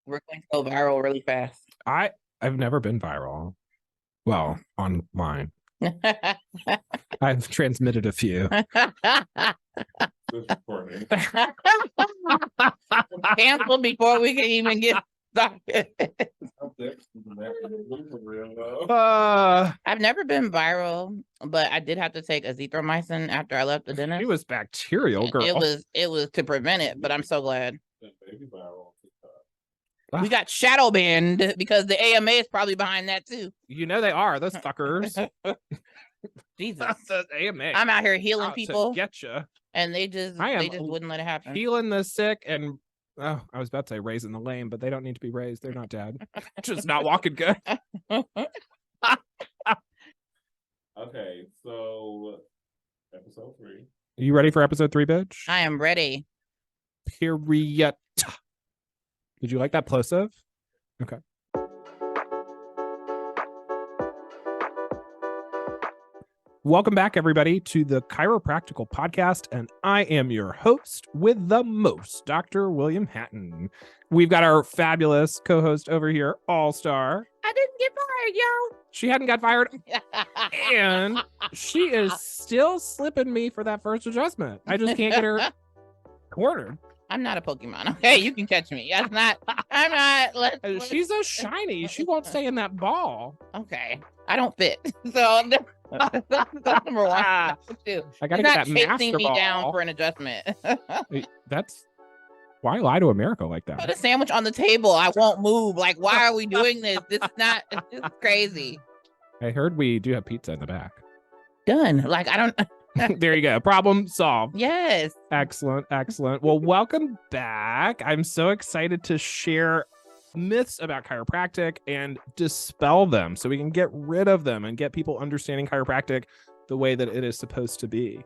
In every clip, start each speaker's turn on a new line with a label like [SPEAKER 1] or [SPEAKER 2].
[SPEAKER 1] We're going to go viral really fast.
[SPEAKER 2] I've never been viral. Well, online. I've transmitted a few.
[SPEAKER 1] Cancel before we can even get started. I've never been viral, but I did have to take azithromycin after I left the dentist.
[SPEAKER 2] It was bacterial, girl.
[SPEAKER 1] It was to prevent it, but I'm so glad. We got shadow banned because the AMA is probably behind that too.
[SPEAKER 2] You know they are, those fuckers.
[SPEAKER 1] Jesus.
[SPEAKER 2] That's the AMA.
[SPEAKER 1] I'm out here healing people.
[SPEAKER 2] Getcha.
[SPEAKER 1] And they just wouldn't let it happen.
[SPEAKER 2] Healing the sick and I was about to say raising the lame, but they don't need to be raised. They're not dead. Just not walking good.
[SPEAKER 3] Okay, so episode 3.
[SPEAKER 2] Are you ready for episode 3, bitch?
[SPEAKER 1] I am ready.
[SPEAKER 2] Period. Did you like that plosive? Okay. Welcome back, everybody, to the Chiro-Practical Podcast, and I am your host with the most, Dr. William Hatten. We've got our fabulous co-host over here, All-Star.
[SPEAKER 1] I didn't get fired, y'all.
[SPEAKER 2] She hadn't got fired, and she is still slipping me for that first adjustment. I just can't get her cornered.
[SPEAKER 1] I'm not a Pokemon, okay? You can catch me. I'm not.
[SPEAKER 2] She's so shiny. She won't stay in that ball.
[SPEAKER 1] Okay. I don't fit. So that's number one.
[SPEAKER 2] I gotta get that
[SPEAKER 1] chasing me
[SPEAKER 2] ball.
[SPEAKER 1] down for an adjustment.
[SPEAKER 2] That's why lie to America like that.
[SPEAKER 1] Put a sandwich on the table. I won't move. Like, why are we doing this? This is crazy.
[SPEAKER 2] I heard we do have pizza in the back.
[SPEAKER 1] Done. Like, I don't.
[SPEAKER 2] There you go. Problem solved.
[SPEAKER 1] Yes.
[SPEAKER 2] Excellent. Well, welcome back. I'm so excited to share myths about chiropractic and dispel them so we can get rid of them and get people understanding chiropractic the way that it is supposed to be.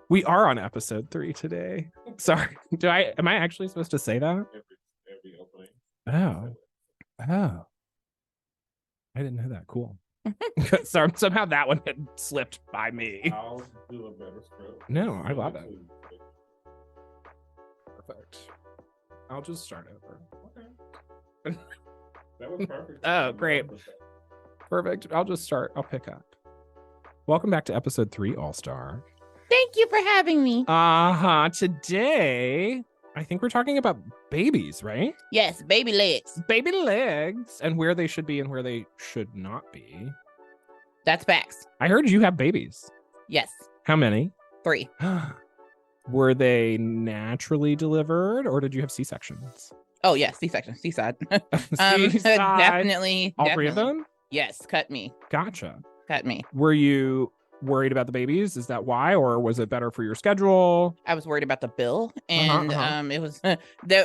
[SPEAKER 2] We are on episode 3 today. Sorry. Am I actually supposed to say that?
[SPEAKER 3] Every opening.
[SPEAKER 2] Oh. I didn't know that. Cool. So somehow that one had slipped by me.
[SPEAKER 3] I'll do a better script.
[SPEAKER 2] No, I love it. Perfect. I'll just start over.
[SPEAKER 3] Okay. That was perfect.
[SPEAKER 2] Oh, great. Perfect. I'll just start. I'll pick up. Welcome back to episode 3, All-Star.
[SPEAKER 1] Thank you for having me.
[SPEAKER 2] Today, I think we're talking about babies, right?
[SPEAKER 1] Yes, baby legs.
[SPEAKER 2] Baby legs and where they should be and where they should not be.
[SPEAKER 1] That's facts.
[SPEAKER 2] I heard you have babies.
[SPEAKER 1] Yes.
[SPEAKER 2] How many?
[SPEAKER 1] 3.
[SPEAKER 2] Were they naturally delivered or did you have C-sections?
[SPEAKER 1] Oh, yes, C-section, C-side.
[SPEAKER 2] C-side.
[SPEAKER 1] Definitely.
[SPEAKER 2] All 3 of them?
[SPEAKER 1] Yes, cut me.
[SPEAKER 2] Gotcha.
[SPEAKER 1] Cut me.
[SPEAKER 2] Were you worried about the babies? Is that why, or was it better for your schedule?
[SPEAKER 1] I was worried about the bill, and it was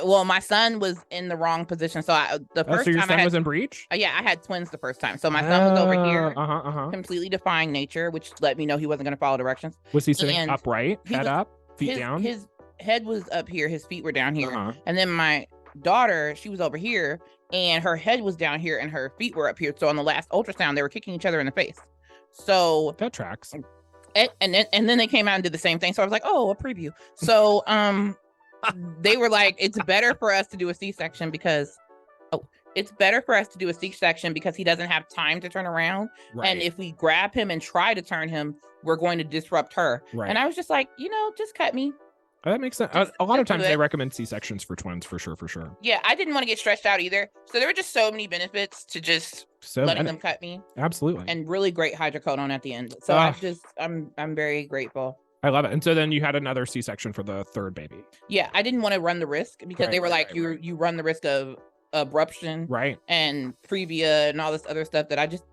[SPEAKER 1] well, my son was in the wrong position, so the first
[SPEAKER 2] so your
[SPEAKER 1] time
[SPEAKER 2] son was in breach.
[SPEAKER 1] Yeah, I had twins the first time, so my son was over here,
[SPEAKER 2] completely
[SPEAKER 1] defying nature, which let me know he wasn't going to follow directions.
[SPEAKER 2] Was he sitting upright, head up, feet down?
[SPEAKER 1] His head was up here, his feet were down here, and then my daughter, she was over here, and her head was down here, and her feet were up here. So on the last ultrasound, they were kicking each other in the face. So
[SPEAKER 2] that tracks.
[SPEAKER 1] And then they came out and did the same thing. So I was like, oh, a preview. So they were like, it's better for us to do a C-section because he doesn't have time to turn around. Right. And if we grab him and try to turn him, we're going to disrupt her. Right. And I was just like, just cut me.
[SPEAKER 2] That makes sense. A lot of times they recommend C-sections for twins, for sure.
[SPEAKER 1] Yeah, I didn't want to get stressed out either. So there were just so many benefits to just letting them cut me.
[SPEAKER 2] Absolutely.
[SPEAKER 1] And really great hydrocodone at the end. So I'm very grateful.
[SPEAKER 2] I love it. And so then you had another C-section for the third baby.
[SPEAKER 1] Yeah, I didn't want to run the risk because they were like, you run the risk of abruption,
[SPEAKER 2] right,
[SPEAKER 1] and previa and all this other stuff that I didn't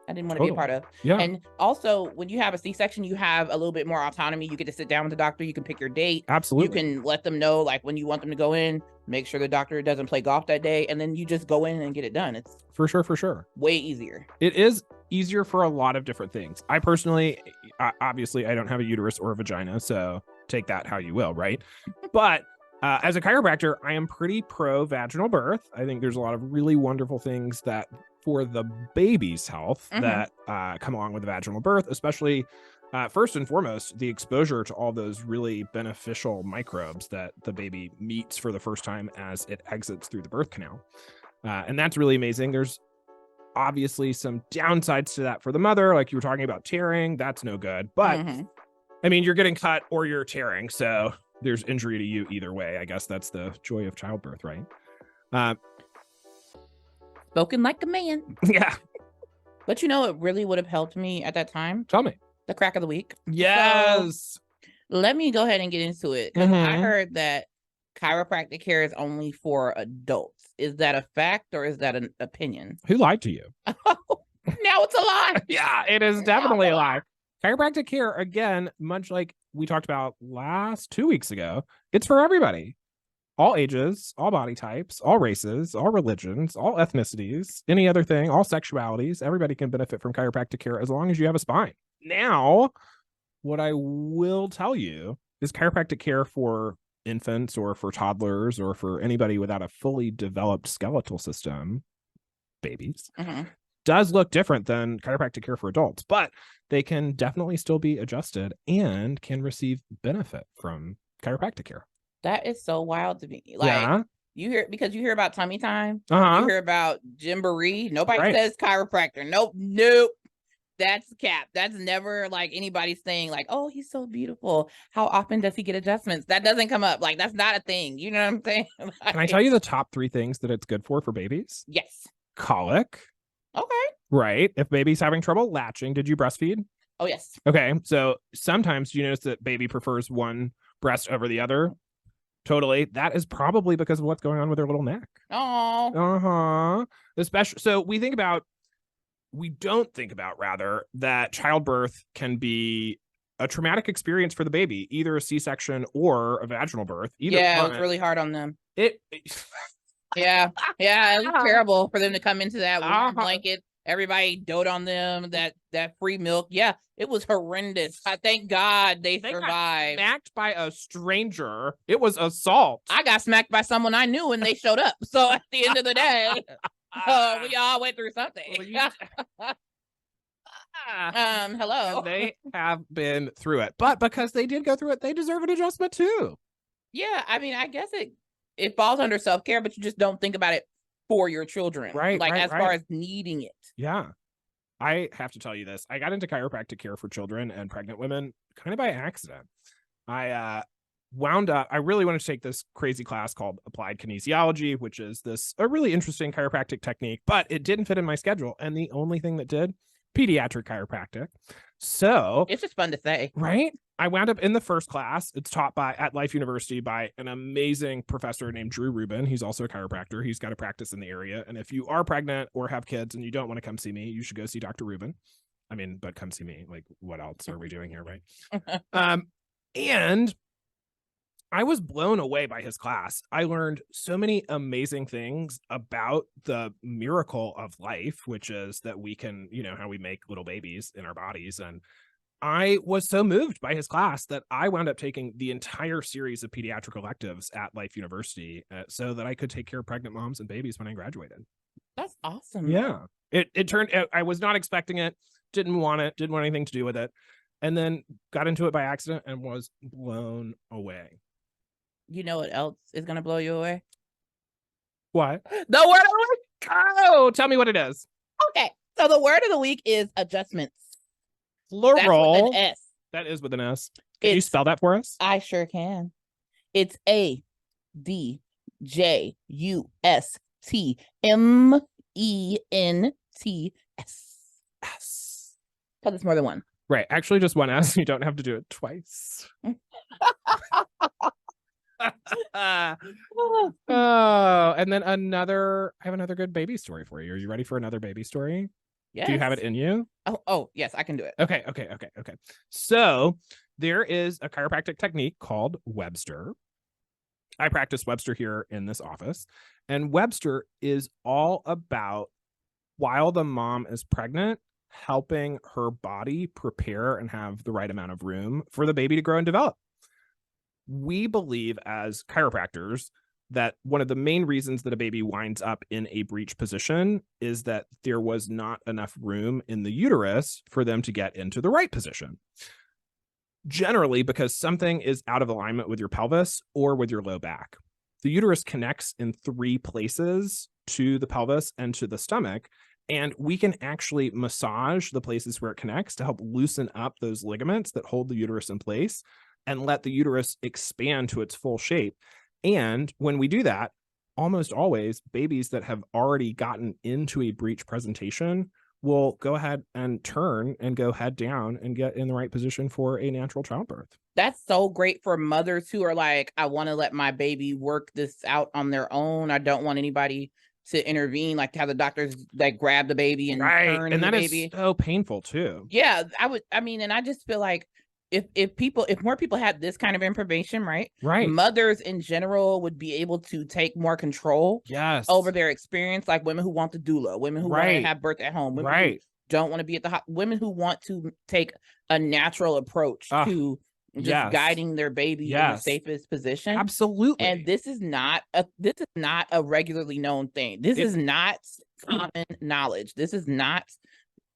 [SPEAKER 1] want to be a part of.
[SPEAKER 2] Yeah.
[SPEAKER 1] And also, when you have a C-section, you have a little bit more autonomy. You get to sit down with the doctor. You can pick your date.
[SPEAKER 2] Absolutely.
[SPEAKER 1] You can let them know, like, when you want them to go in, make sure the doctor doesn't play golf that day, and then you just go in and get it done. It's
[SPEAKER 2] for sure.
[SPEAKER 1] Way easier.
[SPEAKER 2] It is easier for a lot of different things. I personally, obviously, I don't have a uterus or a vagina, so take that how you will, right? But as a chiropractor, I am pretty pro vaginal birth. I think there's a lot of really wonderful things that for the baby's health that come along with the vaginal birth, especially First and foremost, the exposure to all those really beneficial microbes that the baby meets for the first time as it exits through the birth canal. And that's really amazing. There's obviously some downsides to that for the mother, like you were talking about tearing. That's no good. But I mean, you're getting cut or you're tearing, so there's injury to you either way. I guess that's the joy of childbirth, right?
[SPEAKER 1] Spoken like a man.
[SPEAKER 2] Yeah.
[SPEAKER 1] But you know, it really would have helped me at that time.
[SPEAKER 2] Tell me.
[SPEAKER 1] The crack of the week.
[SPEAKER 2] Yes.
[SPEAKER 1] So, let me go ahead and get into it. 'Cause I
[SPEAKER 2] Mhm.
[SPEAKER 1] heard that chiropractic care is only for adults. Is that a fact or is that an opinion?
[SPEAKER 2] Who lied to you?
[SPEAKER 1] Now it's a lie.
[SPEAKER 2] Yeah, it is definitely a lie. Chiropractic care, again, much like we talked about 2 weeks ago, it's for everybody. All ages, all body types, all races, all religions, all ethnicities, any other thing, all sexualities. Everybody can benefit from chiropractic care as long as you have a spine. Now, what I will tell you is chiropractic care for infants or for toddlers or for anybody without a fully developed skeletal system, babies, does look different than chiropractic care for adults, but they can definitely still be adjusted and can receive benefit from chiropractic care.
[SPEAKER 1] That is so wild to me. Like, you hear about tummy time, you hear about Gymboree. Nobody says chiropractor. Nope. That's cap. That's never like anybody's saying like, oh, he's so beautiful. How often does he get adjustments? That doesn't come up. Like, that's not a thing. You know what I'm saying? Like,
[SPEAKER 2] can I tell you the top 3 things that it's good for babies?
[SPEAKER 1] Yes.
[SPEAKER 2] Colic.
[SPEAKER 1] Okay.
[SPEAKER 2] Right. If baby's having trouble latching, did you breastfeed?
[SPEAKER 1] Oh, yes.
[SPEAKER 2] Okay. So sometimes you notice that baby prefers one breast over the other. Totally. That is probably because of what's going on with their little neck.
[SPEAKER 1] Oh.
[SPEAKER 2] Especially, so we don't think about rather that childbirth can be a traumatic experience for the baby, either a C-section or a vaginal birth. It
[SPEAKER 1] was really hard on them. Yeah, it was terrible for them to come into that warm blanket. Everybody dote on them, that free milk. Yeah, it was horrendous. I thank God they survived.
[SPEAKER 2] Got smacked by a stranger. It was assault.
[SPEAKER 1] I got smacked by someone I knew when they showed up. So at the end of the day, we all went through something. Hello.
[SPEAKER 2] And they have been through it, but because they did go through it, they deserve an adjustment too.
[SPEAKER 1] Yeah, I mean, I guess it falls under self-care, but you just don't think about it for your children,
[SPEAKER 2] right?
[SPEAKER 1] Like as far as needing it.
[SPEAKER 2] Yeah, I have to tell you this. I got into chiropractic care for children and pregnant women kind of by accident. I wound up, I really wanted to take this crazy class called Applied Kinesiology, which is a really interesting chiropractic technique, but it didn't fit in my schedule. And the only thing that did, pediatric chiropractic. So
[SPEAKER 1] it's just fun to say,
[SPEAKER 2] right? I wound up in the first class. It's taught at Life University by an amazing professor named Drew Rubin. He's also a chiropractor. He's got a practice in the area. And if you are pregnant or have kids and you don't want to come see me, you should go see Dr. Rubin. I mean, but come see me. Like, what else are we doing here, right? And I was blown away by his class. I learned so many amazing things about the miracle of life, which is that we can, how we make little babies in our bodies. And I was so moved by his class that I wound up taking the entire series of pediatric electives at Life University so that I could take care of pregnant moms and babies when I graduated.
[SPEAKER 1] That's awesome.
[SPEAKER 2] Yeah. It turned out I was not expecting it, didn't want anything to do with it, and then got into it by accident and was blown away.
[SPEAKER 1] You know what else is going to blow you away?
[SPEAKER 2] What?
[SPEAKER 1] The word of the week.
[SPEAKER 2] Oh, tell me what it is.
[SPEAKER 1] Okay. So the word of the week is adjustments.
[SPEAKER 2] Plural.
[SPEAKER 1] That's with an S.
[SPEAKER 2] That is with an S. Can you spell that for us?
[SPEAKER 1] I sure can. It's ADJUSTMENTS. Because it's more than one.
[SPEAKER 2] Right. Actually, just one S. You don't have to do it twice. Oh, and then I have another good baby story for you. Are you ready for another baby story?
[SPEAKER 1] Yes.
[SPEAKER 2] Do you have it in you?
[SPEAKER 1] Oh, yes, I can do it.
[SPEAKER 2] Okay. So there is a chiropractic technique called Webster. I practice Webster here in this office, and Webster is all about, while the mom is pregnant, helping her body prepare and have the right amount of room for the baby to grow and develop. We believe as chiropractors that one of the main reasons that a baby winds up in a breech position is that there was not enough room in the uterus for them to get into the right position. Generally, because something is out of alignment with your pelvis or with your low back. The uterus connects in 3 places to the pelvis and to the stomach, and we can actually massage the places where it connects to help loosen up those ligaments that hold the uterus in place and let the uterus expand to its full shape. And when we do that, almost always babies that have already gotten into a breech presentation will go ahead and turn and go head down and get in the right position for a natural childbirth.
[SPEAKER 1] That's so great for mothers who are like, I want to let my baby work this out on their own. I don't want anybody to intervene, like to have the doctors like grab the baby and turn
[SPEAKER 2] and
[SPEAKER 1] the
[SPEAKER 2] that
[SPEAKER 1] baby.
[SPEAKER 2] is so painful too.
[SPEAKER 1] Yeah, and I just feel like if more people had this kind of information, right? Mothers in general would be able to take more control over their experience, like women who want the doula, women who want to have birth at home, women who don't want to be at the women who want to take a natural approach to just guiding their baby in the safest position.
[SPEAKER 2] Absolutely.
[SPEAKER 1] And this is not a regularly known thing. This is not common knowledge. This is not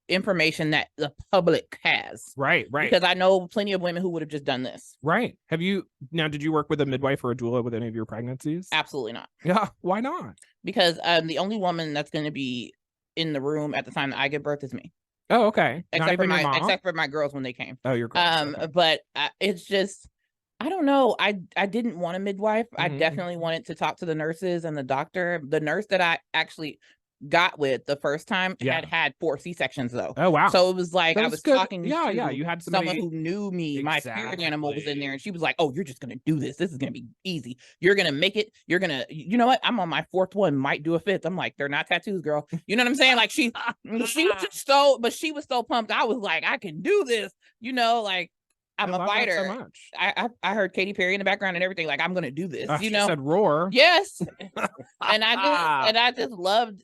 [SPEAKER 1] information that the public has.
[SPEAKER 2] Right.
[SPEAKER 1] Because I know plenty of women who would have just done this.
[SPEAKER 2] Right. Did you work with a midwife or a doula with any of your pregnancies?
[SPEAKER 1] Absolutely not.
[SPEAKER 2] Yeah. Why not?
[SPEAKER 1] Because the only woman that's going to be in the room at the time that I give birth is me.
[SPEAKER 2] Oh, okay.
[SPEAKER 1] Except for my girls when they came.
[SPEAKER 2] Oh, your girls. Okay.
[SPEAKER 1] But it's just, I don't know. I didn't want a midwife. I definitely wanted to talk to the nurses and the doctor. The nurse that I actually got with the first time had 4 C-sections though.
[SPEAKER 2] Oh wow.
[SPEAKER 1] So it was like I was
[SPEAKER 2] good.
[SPEAKER 1] talking to
[SPEAKER 2] you had
[SPEAKER 1] someone who knew me. My spirit animal was in there, and she was like, oh, you're just gonna do this is gonna be easy, you're gonna make it, you're gonna, you know what, I'm on my 4th one, might do a 5th. I'm like, they're not tattoos, girl. You know what I'm saying? Like she was just she was so pumped. I was like, I can do this, like I'm a fighter.
[SPEAKER 2] So much.
[SPEAKER 1] I heard Katy Perry in the background and everything, like I'm gonna do this.
[SPEAKER 2] She said roar.
[SPEAKER 1] Yes. and I just loved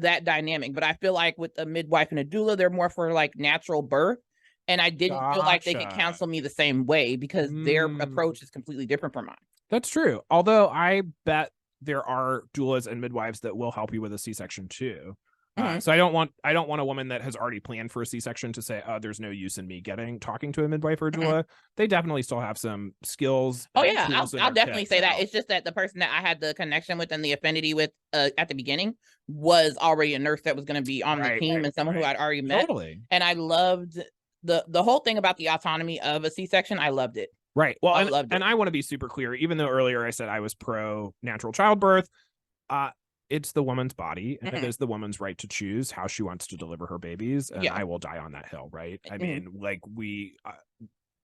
[SPEAKER 1] that dynamic. But I feel like with a midwife and a doula, they're more for like natural birth. And I didn't feel like they could counsel me the same way because their approach is completely different from mine.
[SPEAKER 2] That's true. Although I bet there are doulas and midwives that will help you with a C-section too. So I don't want a woman that has already planned for a C-section to say, oh, there's no use in me talking to a midwife or a doula. They definitely still have some skills.
[SPEAKER 1] Oh yeah, I'll definitely say that. It's just that the person that I had the connection with and the affinity with at the beginning was already a nurse that was going to be on the team and someone who I'd already met.
[SPEAKER 2] Totally.
[SPEAKER 1] And I loved the whole thing about the autonomy of a C-section. I loved it.
[SPEAKER 2] Right. Well, and I want to be super clear, even though earlier I said I was pro natural childbirth. It's the woman's body, and it is the woman's right to choose how she wants to deliver her babies. And I will die on that hill, right? I mean, like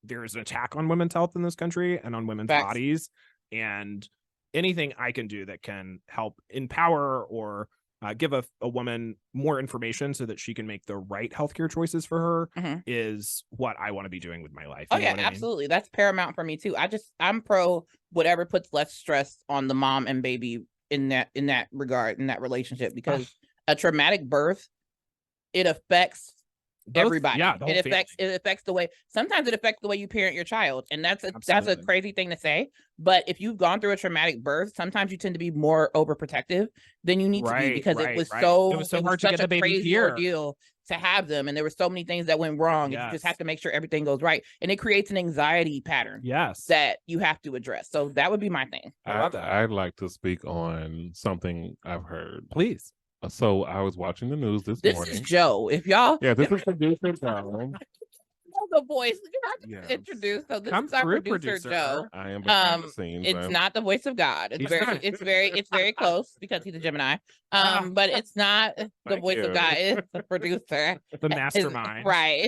[SPEAKER 2] there's an attack on women's health in this country and on women's bodies, and anything I can do that can help empower or give a woman more information so that she can make the right healthcare choices for her is what I want to be doing with my life.
[SPEAKER 1] Oh yeah, absolutely. That's paramount for me too. I'm pro whatever puts less stress on the mom and baby in that regard, in that relationship, because a traumatic birth, it affects everybody. It affects the way, sometimes it affects the way you parent your child, and that's a crazy thing to say, but if you've gone through a traumatic birth, sometimes you tend to be more overprotective than you need to be, because it was so hard to get the baby here, ordeal to have them, and there were so many things that went wrong. You just have to make sure everything goes right, and it creates an anxiety pattern that you have to address. So that would be my thing.
[SPEAKER 3] I'd like to speak on something I've heard.
[SPEAKER 2] Please.
[SPEAKER 3] So I was watching the news this morning.
[SPEAKER 1] This is Joe. If y'all,
[SPEAKER 3] this is producer Joe.
[SPEAKER 1] The voice introduced. So this is our producer Joe.
[SPEAKER 3] I am behind the scenes.
[SPEAKER 1] It's not the voice of God. It's very close because he's a Gemini. But it's not the voice of God. It's the producer,
[SPEAKER 2] the mastermind.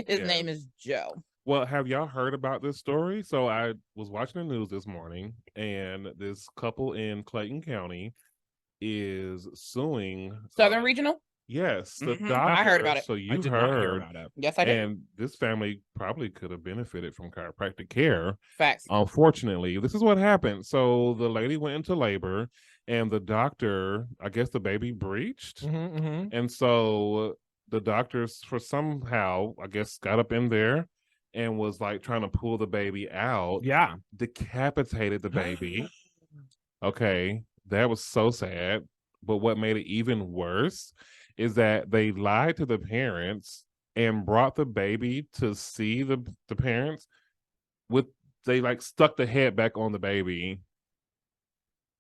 [SPEAKER 1] His name is Joe.
[SPEAKER 3] Well, have y'all heard about this story? So I was watching the news this morning, and this couple in Clayton County is suing
[SPEAKER 1] Southern Regional.
[SPEAKER 3] Yes, the doctor.
[SPEAKER 1] I heard about it.
[SPEAKER 3] So you heard
[SPEAKER 2] about it.
[SPEAKER 1] Yes, I did.
[SPEAKER 3] And this family probably could have benefited from chiropractic care.
[SPEAKER 1] Facts.
[SPEAKER 3] Unfortunately, this is what happened. So the lady went into labor, and the doctor, I guess the baby breached, and so the doctors, for somehow, I guess, got up in there and was like trying to pull the baby out.
[SPEAKER 2] Yeah,
[SPEAKER 3] decapitated the baby. Okay. that was so sad. But what made it even worse is that they lied to the parents and brought the baby to see the parents they like stuck the head back on the baby.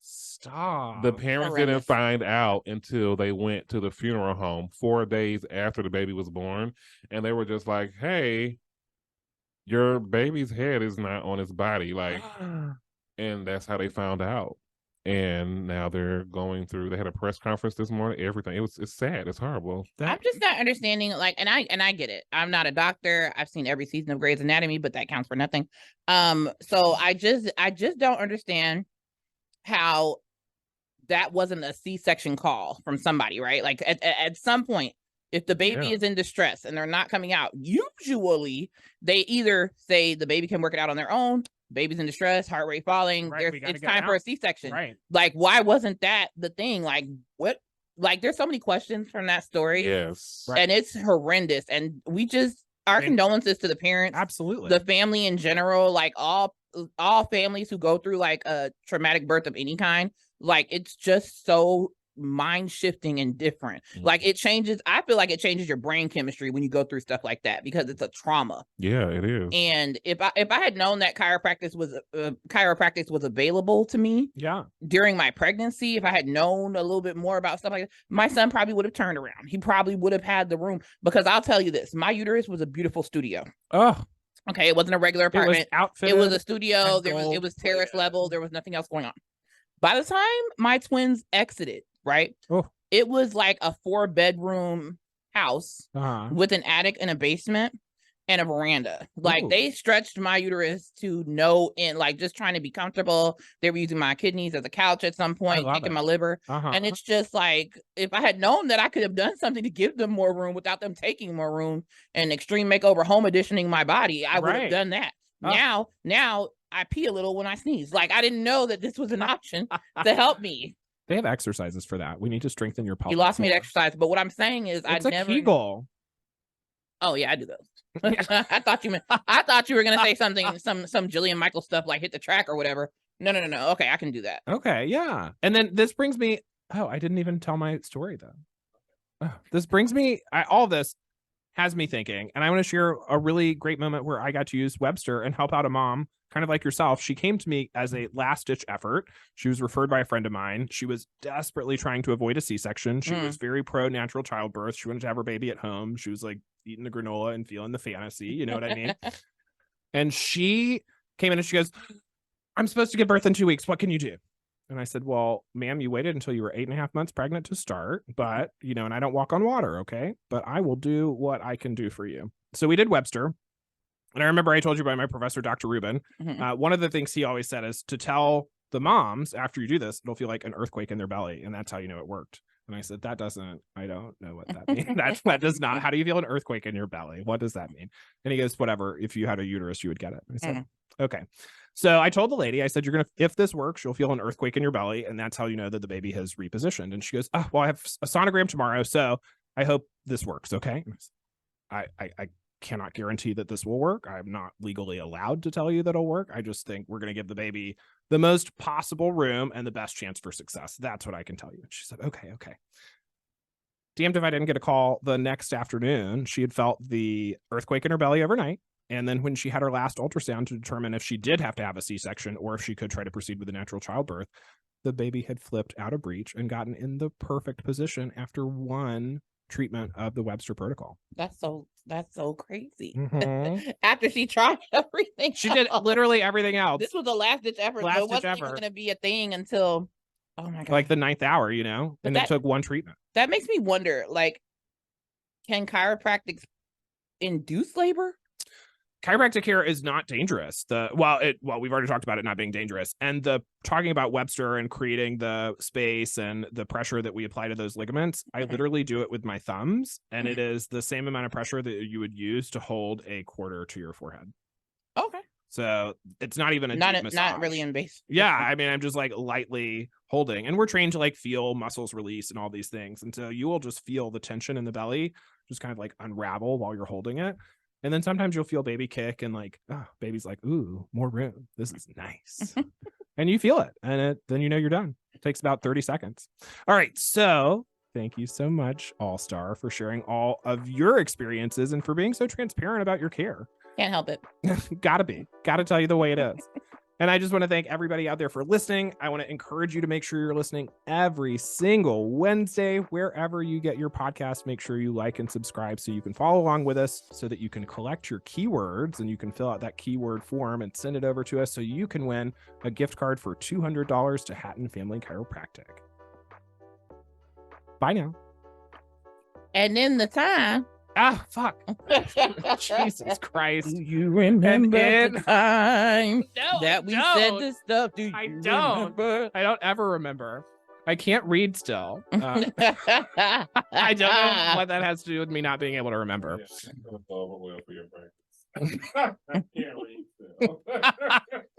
[SPEAKER 2] Stop.
[SPEAKER 3] The parents didn't find out until they went to the funeral home 4 days after the baby was born. And they were just like, hey, your baby's head is not on his body. Like, and that's how they found out. And now they're going through, they had a press conference this morning, everything. It's sad. It's horrible.
[SPEAKER 1] I'm just not understanding, like, and I get it. I'm not a doctor. I've seen every season of Grey's Anatomy, but that counts for nothing. So I just don't understand how that wasn't a C-section call from somebody, right? Like at some point, if the baby is in distress and they're not coming out, usually they either say the baby can work it out on their own, baby's in distress, heart rate falling, it's time for a C-section.
[SPEAKER 2] Right.
[SPEAKER 1] Like, why wasn't that the thing? Like, what? Like, there's so many questions from that story.
[SPEAKER 3] Yes.
[SPEAKER 1] And it's horrendous. And our condolences to the parents.
[SPEAKER 2] Absolutely.
[SPEAKER 1] The family in general, like all families who go through like a traumatic birth of any kind, like it's just so mind shifting and different. Like I feel like it changes your brain chemistry when you go through stuff like that because it's a trauma.
[SPEAKER 3] Yeah, it is.
[SPEAKER 1] And if I had known that chiropractic was available to me during my pregnancy, if I had known a little bit more about stuff like that, my son probably would have turned around. He probably would have had the room, because I'll tell you this, my uterus was a beautiful studio. Okay, it wasn't a regular apartment. It was a studio. It was terrace level. There was nothing else going on. By the time my twins exited, right? It was like a 4-bedroom house with an attic and a basement and a veranda. Like they stretched my uterus to no end, like just trying to be comfortable. They were using my kidneys as a couch at some point, taking my liver. And it's just like, if I had known that I could have done something to give them more room without them taking more room and extreme makeover home editioning my body, I would have done that. Now I pee a little when I sneeze. Like, I didn't know that this was an option to help me.
[SPEAKER 2] They have exercises for that. We need to strengthen your pelvic.
[SPEAKER 1] You lost me to exercise, but what I'm saying is
[SPEAKER 2] it's a Kegel.
[SPEAKER 1] Oh yeah, I do those. I thought you were gonna say something, some Jillian Michael stuff like hit the track or whatever. No. Okay, I can do that.
[SPEAKER 2] Okay, yeah. And then this brings me. Oh, I didn't even tell my story though. This brings me. All this has me thinking, and I want to share a really great moment where I got to use Webster and help out a mom, kind of like yourself. She came to me as a last-ditch effort. She was referred by a friend of mine. She was desperately trying to avoid a C-section. She was very pro-natural childbirth. She wanted to have her baby at home. She was like eating the granola and feeling the fantasy. You know what I mean? And she came in and she goes, I'm supposed to give birth in 2 weeks. What can you do? And I said, well, ma'am, you waited until you were 8.5 months pregnant to start, but, and I don't walk on water, okay? But I will do what I can do for you. So we did Webster. And I remember I told you about my professor, Dr. Rubin. One of the things he always said is to tell the moms, after you do this, it'll feel like an earthquake in their belly. And that's how you know it worked. And I said, I don't know what that means. That does not, how do you feel an earthquake in your belly? What does that mean? And he goes, whatever, if you had a uterus, you would get it. I said, okay. So I told the lady, I said, if this works, you'll feel an earthquake in your belly. And that's how you know that the baby has repositioned. And she goes, well, I have a sonogram tomorrow, so I hope this works. Okay. I cannot guarantee that this will work. I'm not legally allowed to tell you that it'll work. I just think we're going to give the baby the most possible room and the best chance for success. That's what I can tell you. And she said, okay. Damned if I didn't get a call the next afternoon. She had felt the earthquake in her belly overnight. And then when she had her last ultrasound to determine if she did have to have a C-section or if she could try to proceed with a natural childbirth, the baby had flipped out of breech and gotten in the perfect position after one treatment of the Webster protocol.
[SPEAKER 1] That's so crazy. After she tried everything,
[SPEAKER 2] she did literally everything else.
[SPEAKER 1] This was a last-ditch effort. So it wasn't even going to be a thing until, oh my God,
[SPEAKER 2] like the 9th hour, and it took one treatment.
[SPEAKER 1] That makes me wonder, like, can chiropractics induce labor?
[SPEAKER 2] Chiropractic care is not dangerous. We've already talked about it not being dangerous. And talking about Webster and creating the space and the pressure that we apply to those ligaments, I literally do it with my thumbs, and it is the same amount of pressure that you would use to hold a quarter to your forehead.
[SPEAKER 1] Okay.
[SPEAKER 2] So it's not even
[SPEAKER 1] not really invasive.
[SPEAKER 2] Yeah, I mean, I'm just like lightly holding, and we're trained to like feel muscles release and all these things, and so you will just feel the tension in the belly just kind of like unravel while you're holding it. And then sometimes you'll feel baby kick and like, oh, baby's like, ooh, more room. This is nice. And you feel it. And then you're done. It takes about 30 seconds. All right. So thank you so much, All-Star, for sharing all of your experiences and for being so transparent about your care.
[SPEAKER 1] Can't help it.
[SPEAKER 2] Gotta tell you the way it is. And I just want to thank everybody out there for listening. I want to encourage you to make sure you're listening every single Wednesday, wherever you get your podcast. Make sure you like and subscribe so you can follow along with us, so that you can collect your keywords and you can fill out that keyword form and send it over to us so you can win a gift card for $200 to Hatten Family Chiropractic. Bye now.
[SPEAKER 1] And in the time.
[SPEAKER 2] Fuck. Jesus Christ.
[SPEAKER 1] Do you remember the time that we said this stuff? Do you remember?
[SPEAKER 2] I don't ever remember. I can't read still. I don't know what that has to do with me not being able to remember.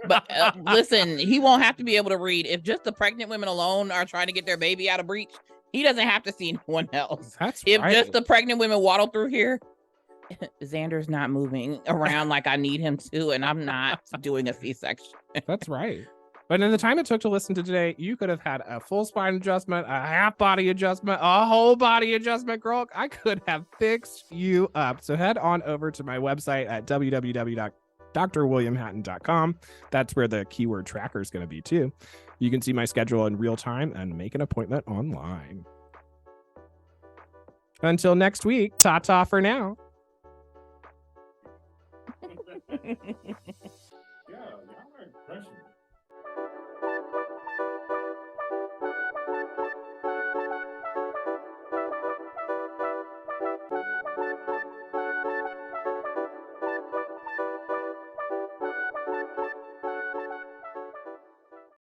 [SPEAKER 1] But listen, he won't have to be able to read. If just the pregnant women alone are trying to get their baby out of breech, he doesn't have to see anyone else. If just the pregnant women waddle through here, Xander's not moving around like I need him to, and I'm not doing a C-section.
[SPEAKER 2] That's right. But in the time it took to listen to today, you could have had a full spine adjustment, a half body adjustment, a whole body adjustment, girl. I could have fixed you up. So head on over to my website at www.drwilliamhatten.com. That's where the keyword tracker is going to be too. You can see my schedule in real time and make an appointment online. Until next week, ta-ta for now.
[SPEAKER 3] Yeah, y'all are impressive.